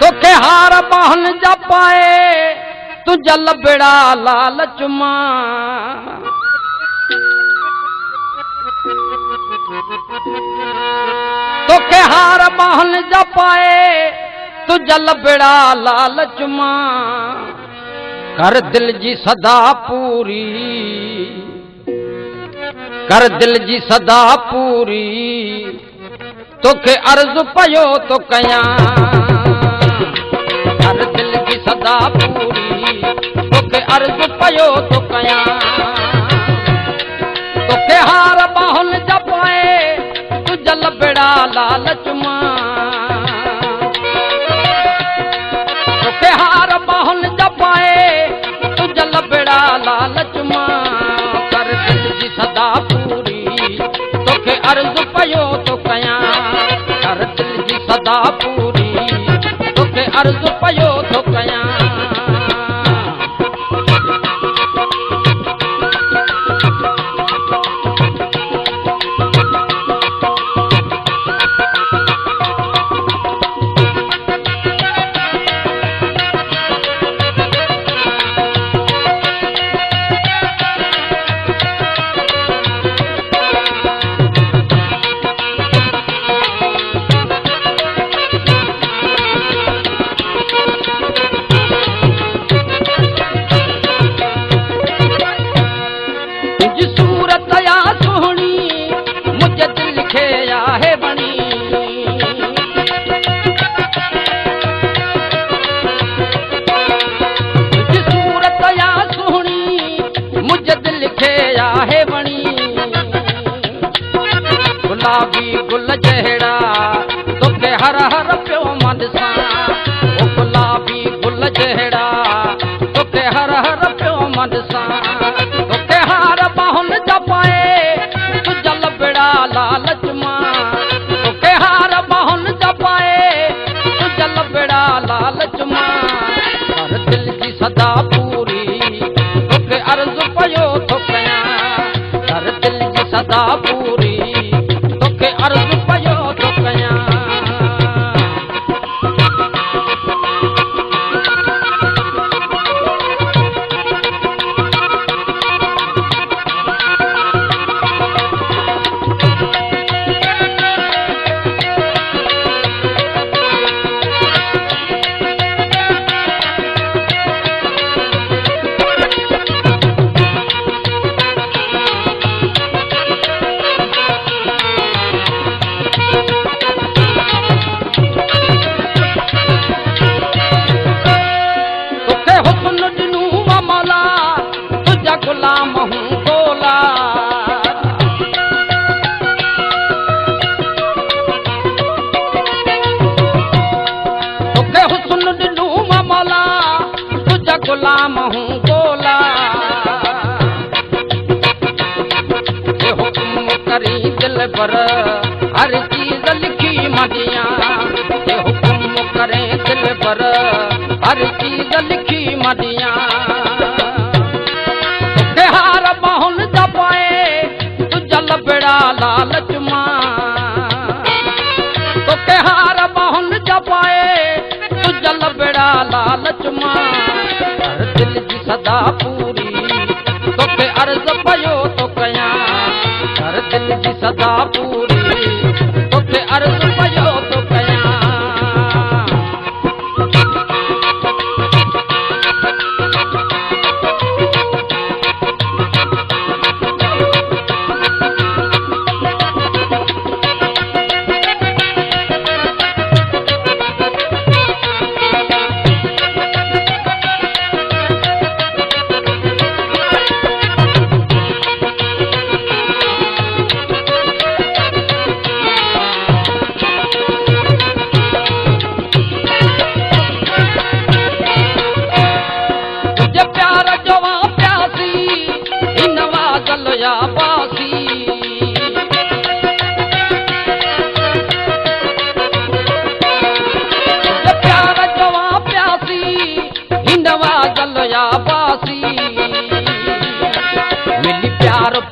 तोखे हार बहन जा पाए तुझा लबड़ा लालच मां। तोखे हार बहन जा पाए तुझा लबड़ा लालच मां। कर दिल जी सदा पूरी, कर दिल जी सदा पूरी, तोखे अर्ज़ पयो तो कयां। कर दिल जी सदा पूरी, तोखे अर्ज़ पयो तो कयां। तोखे हार बाहुन जा पाए तुझा लबड़ा लालच मां। तोखे हार बाहुन जा पाए तुझा लबड़ा लालच मां। कर दिल जी सदा पूरी, तोखे अर्ज़ पयो तो कयां। कर दिल जी सदा पूरी, तोखे अर्ज़ पयो तो कयां। गुलाबी गुल जहिड़ा तोखे हर हर पियो मन सां। ओ गुलाबी गुल जहिड़ा तोखे हर हर पियो मन सां। तोखे हार बाहुन जा पाए तुझा लबड़ा लालच मां। तोखे हार बाहुन जा पाए तुझा लबड़ा लालच मां। कर दिल जी सदा पूरी, तोखे अर्ज़ पयो तो कयां। कर दिल जी सदा पूरी, अर्ज़ पयो तो कयां। गुलाम हूँ गोला, तोखे हुस्न ॾिनू मौला, तुझा गुलाम हूँ गोला। ये हुक्म करी दिल पर हर चीज लिखी मदियां। ये हुक्म करे दिल पर हर चीज लिखी मदियां। लालच मां। तोखे हार बाहुन जा पाए तुझा लबड़ा लालच मां। कर दिल जी सदा पूरी, तोखे अर्ज़ पयो तो कयां। कर दिल जी सदा पूरी, तोखे अर्ज़ पयो तो कयां।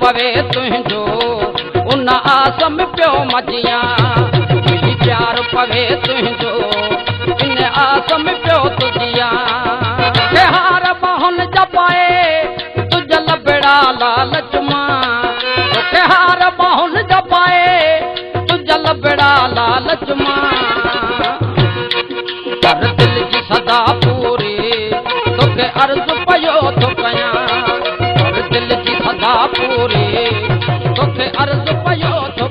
पवे तुझो उन आसम पियो मजियां। प्यार पवे तुझो इन समी पियो तुझिया हार बाहुन जपाए तुझ लबड़ा लालच मां तोखे हार बाहुन जपाए तुझ लबड़ा लालच मां कर दिल जी सदा पूरी तोखे अर्ज़ पयो थो कयां कर दिल जी सदा पूरी तोखे अर्ज़ पयो थो